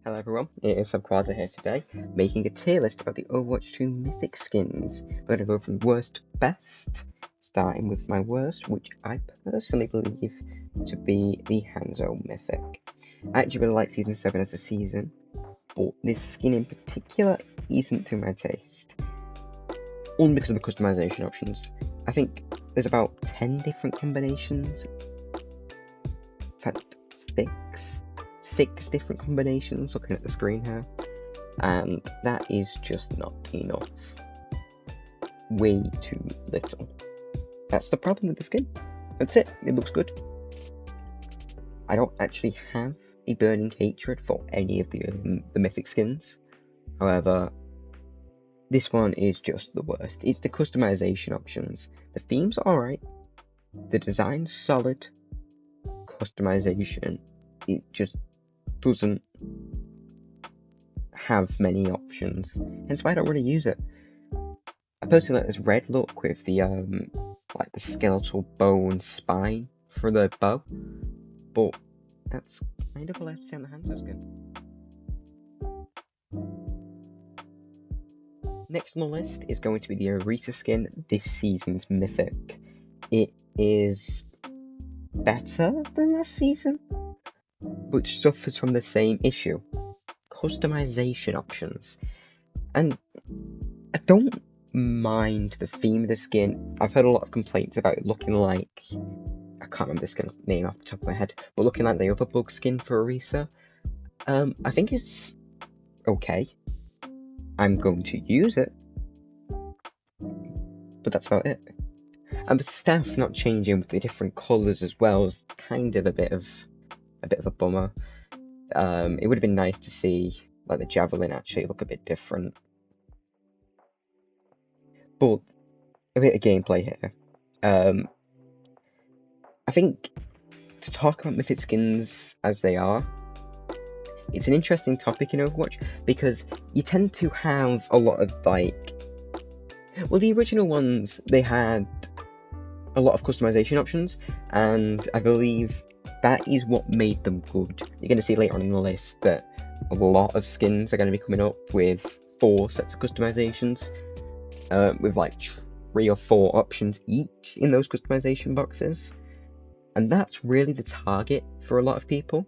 Hello everyone, it is Subquaza here today, making a tier list about the Overwatch 2 Mythic skins. We're going to go from worst to best, starting with my worst, which I personally believe to be the Hanzo Mythic. I actually really like Season 7 as a season, but this skin in particular isn't to my taste. Only because of the customization options. I think there's about 10 different combinations. In fact, 6 different combinations looking at the screen here, and that is just not enough. Way too little. That's the problem with the skin. That's it, it looks good. I don't actually have a burning hatred for any of the mythic skins. However, this one is just the worst. It's the customization options. The theme's alright, the design's solid, customization, it just doesn't have many options, hence why I don't really use it. I personally like this red look with the like the skeletal bone spine for the bow, but that's kind of all I have to say on the Hanzo skin. Next on the list is going to be the Orisa skin, this season's mythic. It is better than last season, which suffers from the same issue. Customization options. And I don't mind the theme of the skin. I've heard a lot of complaints about it looking like, I can't remember the skin name off the top of my head, but looking like the other bug skin for Orisa. I think it's okay. I'm going to use it, but that's about it. And the staff not changing with the different colours as well is kind of a bit of a bummer. It would have been nice to see like the javelin actually look a bit different. But a bit of gameplay here. I think to talk about mythic skins as they are, it's an interesting topic in Overwatch because you tend to have a lot of like, well, the original ones, they had a lot of customization options, and I believe that is what made them good. You're going to see later on in the list that a lot of skins are going to be coming up with 4 sets of customizations, with like 3 or 4 options each in those customization boxes. And that's really the target for a lot of people.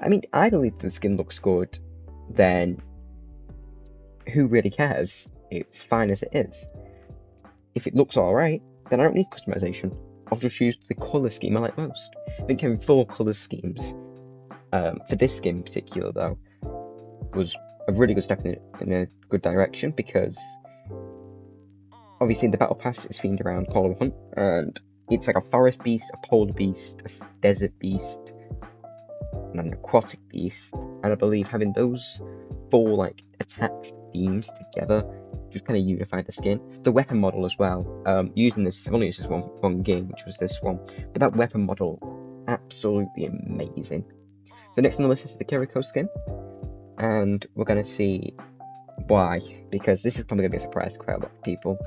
I mean, I believe the skin looks good, then who really cares? It's fine as it is. If it looks alright, then I don't need customization. I'll just use the colour scheme I like most. I think having 4 colour schemes, for this skin in particular though, was a really good step in a good direction, because obviously the battle pass is themed around Call of Hunt, and it's like a forest beast, a polar beast, a desert beast, and an aquatic beast, and I believe having those 4 like attached themes together just kind of unified the skin. The weapon model as well, using this, I've only used this one game, which was this one, but that weapon model, absolutely amazing. So next on the list is the Kiriko skin, and we're going to see why, because this is probably going to be a surprise to quite a lot of people.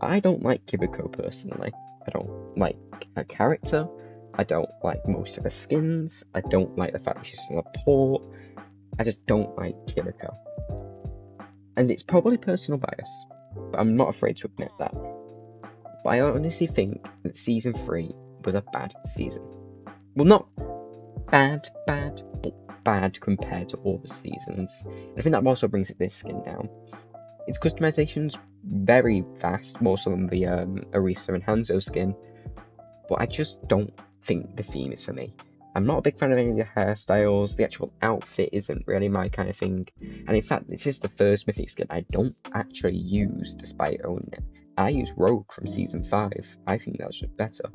I don't like Kiriko personally. I don't like her character, I don't like most of her skins, I don't like the fact that she's in a port, I just don't like Kiriko. And it's probably personal bias, but I'm not afraid to admit that. But I honestly think that Season 3 was a bad season. Well, not bad, but bad compared to all the seasons. I think that also brings this skin down. Its customization's very fast, more so than the Orisa and Hanzo skin, but I just don't think the theme is for me. I'm not a big fan of any of the hairstyles, the actual outfit isn't really my kind of thing, and in fact this is the first mythic skin I don't actually use despite owning it. I use Rogue from Season 5, I think that's just better,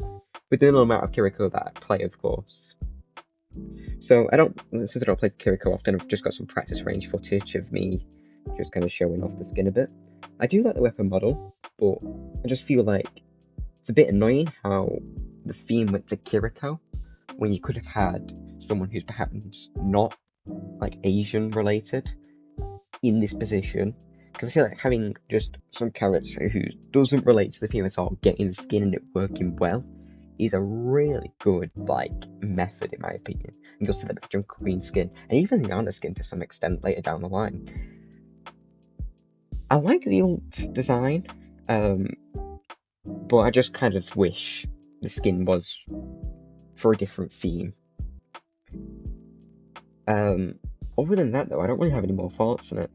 with the little amount of Kiriko that I play, of course. So since I don't play Kiriko often, I've just got some practice range footage of me just kind of showing off the skin a bit. I do like the weapon model, but I just feel like it's a bit annoying how the theme went to Kiriko, when you could have had someone who's perhaps not like Asian related in this position, because I feel like having just some character who doesn't relate to the theme at all getting the skin and it working well is a really good, like, method in my opinion. And you'll see that with the Junker Queen skin, and even the Ana skin to some extent later down the line. I like the ult design, but I just kind of wish the skin was for a different theme. Other than that, though, I don't really have any more thoughts on it.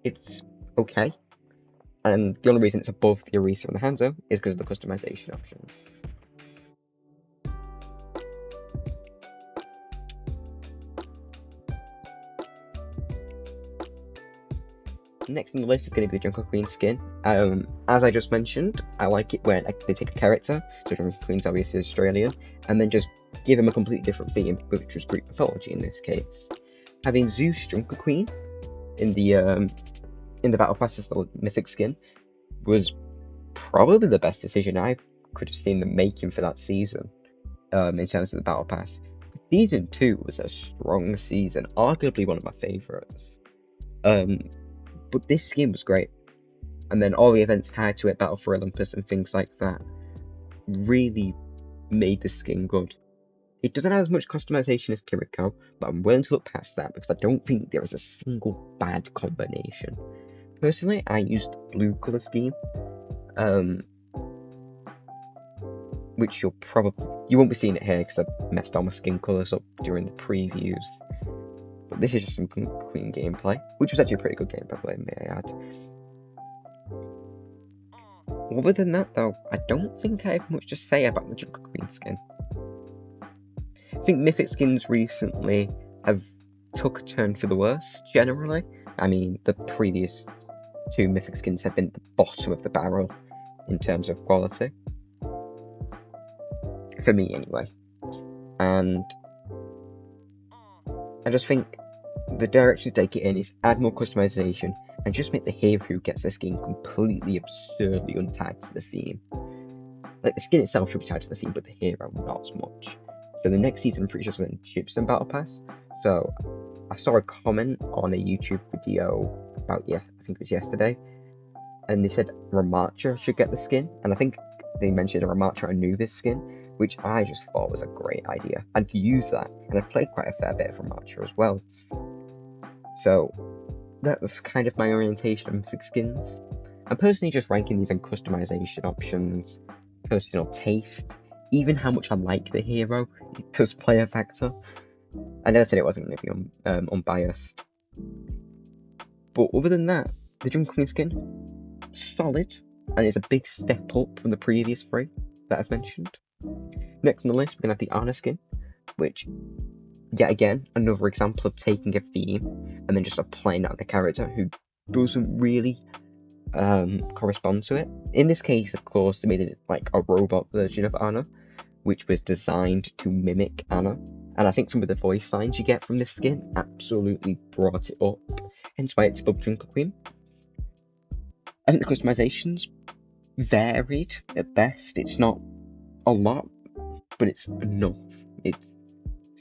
It's okay, and the only reason it's above the Orisa and the Hanzo is because of the customization options. Next on the list is going to be the Junker Queen skin. As I just mentioned, I like it when they take a character, so Junker Queen's obviously Australian, and then just give him a completely different theme, which was Greek mythology in this case. Having Zeus Junker Queen in the Battle Pass as the mythic skin was probably the best decision I could have seen them making for that season, in terms of the Battle Pass. Season 2 was a strong season, arguably one of my favourites. But this skin was great. And then all the events tied to it, Battle for Olympus and things like that, really made the skin good. It doesn't have as much customization as Kiriko, but I'm willing to look past that because I don't think there is a single bad combination. Personally, I used the blue colour scheme, which you won't be seeing it here because I messed all my skin colours up during the previews. But this is just some Queen gameplay, which was actually a pretty good game, by the way, may I add. Other than that, though, I don't think I have much to say about the Junker Queen skin. I think Mythic skins recently have took a turn for the worse, generally. I mean, the previous 2 Mythic skins have been at the bottom of the barrel in terms of quality. For me, anyway. And I just think the direction to take it in is add more customization and just make the hero who gets the skin completely absurdly untied to the theme. Like, the skin itself should be tied to the theme, but the hero not as much. So the next season, I'm pretty sure is in Gypsum Battle Pass. So I saw a comment on a YouTube video about, I think it was yesterday, and they said Ramattra should get the skin, and I think they mentioned a Ramattra Anubis skin, which I just thought was a great idea. I'd use that, and I've played quite a fair bit of Ramattra as well. So that was kind of my orientation on mythic skins. I'm personally just ranking these on customization options, personal taste, even how much I like the hero. It does play a factor. I never said it wasn't going to be unbiased. But other than that, the Junker Queen skin, solid, and it's a big step up from the previous 3 that I've mentioned. Next on the list, we're going to have the Ana skin, which, yet again, another example of taking a theme and then just applying that on a character who doesn't really correspond to it. In this case, of course, they made it like a robot version of Ana, which was designed to mimic Ana. And I think some of the voice lines you get from this skin absolutely brought it up, hence why it's above Junker Queen. I think the customizations varied at best. It's not a lot, but it's enough. It's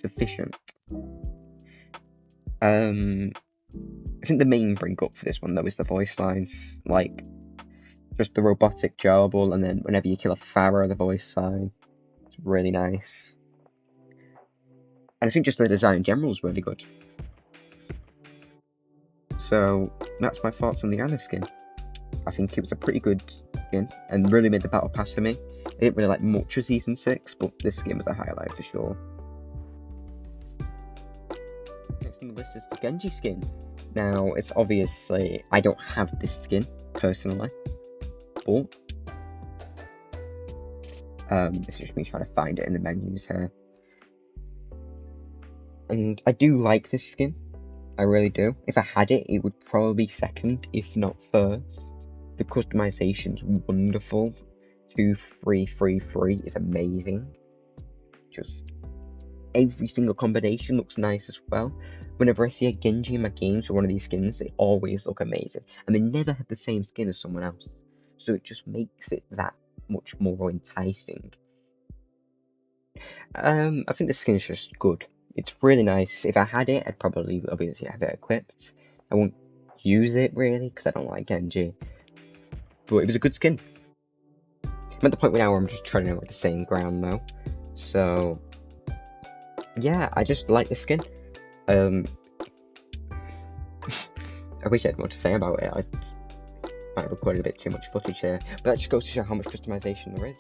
sufficient. I think the main bring up for this one, though, is the voice lines. Like, just the robotic Jarble, and then whenever you kill a Pharah, the voice line. It's really nice. And I think just the design in general is really good. So, that's my thoughts on the Ana skin. I think it was a pretty good skin, and really made the Battle Pass for me. I didn't really like much of Season 6, but this skin was a highlight for sure. Next on the list is the Genji skin. Now, it's obviously, I don't have this skin, personally, but this is just me trying to find it in the menus here. And I do like this skin, I really do. If I had it, it would probably be second, if not first. The customization's wonderful. 2-3-3-3 is amazing. Just every single combination looks nice as well. Whenever I see a Genji in my games for one of these skins, they always look amazing. And they never have the same skin as someone else. So it just makes it that much more enticing. I think the skin is just good. It's really nice. If I had it, I'd probably obviously have it equipped. I won't use it really because I don't like Genji. But it was a good skin. I'm at the point now where I'm just treading over the same ground now. So, yeah, I just like the skin. I wish I had more to say about it. I might have recorded a bit too much footage here, but that just goes to show how much customization there is.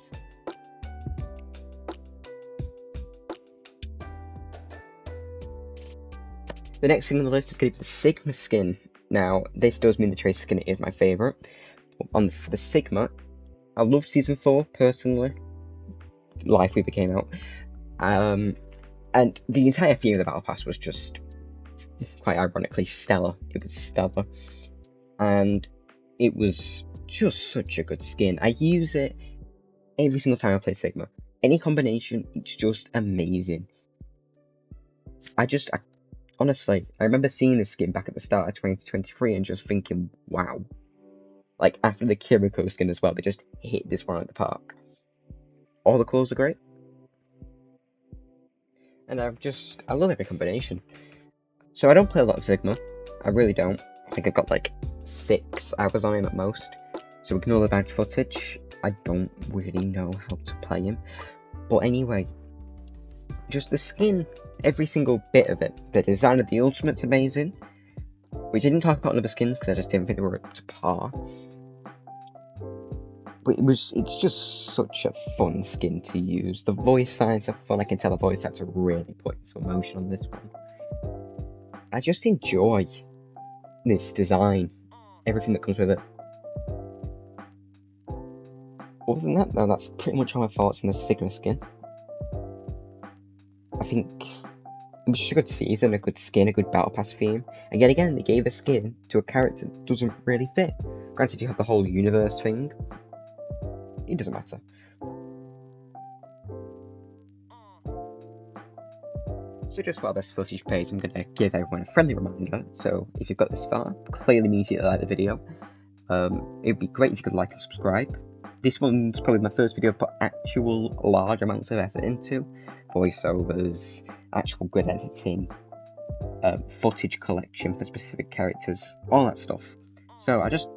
The next thing on the list is going to be the Sigma skin. Now, this does mean the Tracer skin is my favourite. For the Sigma, I loved Season 4, personally. Life Weaver came out. And the entire theme of the Battle Pass was just, quite ironically, stellar. It was stellar. And it was just such a good skin. I use it every single time I play Sigma. Any combination, it's just amazing. Honestly, I remember seeing this skin back at the start of 2023 and just thinking, wow. Like, after the Kiriko skin as well, they just hit this one at the park. All the clothes are great. And I love every combination. So I don't play a lot of Sigma. I really don't. I think I've got like 6 hours on him at most. So ignore the bad footage. I don't really know how to play him. But anyway, just the skin, every single bit of it. The design of the ultimate's amazing. We didn't talk about other skins because I just didn't think they were up to par. But it's just such a fun skin to use. The voice lines are fun. I can tell the voice actor really put some emotion on this one. I just enjoy this design, everything that comes with it. Other than that, though, that's pretty much all my thoughts on the Sigma skin. I think it was just a good season, a good skin, a good battle pass theme. And yet again, they gave a skin to a character that doesn't really fit. Granted, you have the whole universe thing. It doesn't matter. So just while this footage plays, I'm going to give everyone a friendly reminder. So if you've got this far, clearly means you like the video. It would be great if you could like and subscribe. This one's probably my first video I've put actual large amounts of effort into. Voiceovers, actual good editing, footage collection for specific characters, all that stuff. So I just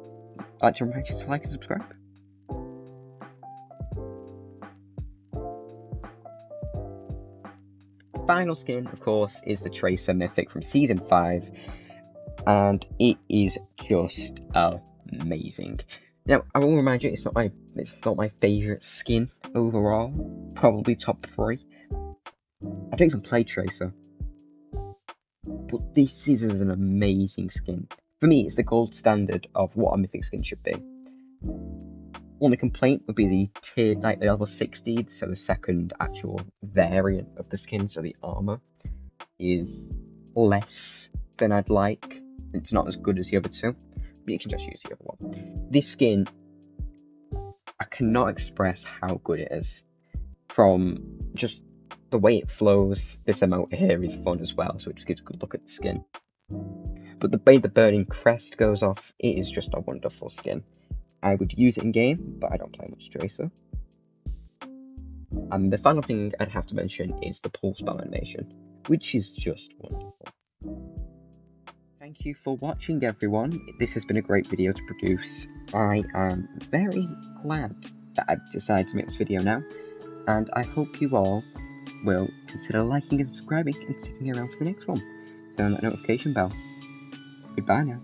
like to remind you to like and subscribe. Final skin, of course, is the Tracer Mythic from Season 5, and it is just amazing. Now, I will remind you, it's not my favourite skin overall, probably top 3. I don't even play Tracer, but this is an amazing skin. For me, it's the gold standard of what a Mythic skin should be. Only complaint would be the tier, like the level 60, so the second actual variant of the skin, so the armor, is less than I'd like. It's not as good as the other two, but you can just use the other one. This skin, I cannot express how good it is. From just the way it flows, this emote here is fun as well, so it just gives a good look at the skin. But the way the burning crest goes off, it is just a wonderful skin. I would use it in game, but I don't play much Tracer. And the final thing I'd have to mention is the pulse bomb animation, which is just wonderful. Thank you for watching, everyone. This has been a great video to produce. I am very glad that I've decided to make this video now, and I hope you all will consider liking and subscribing and sticking around for the next one. Turn on that notification bell. Goodbye now.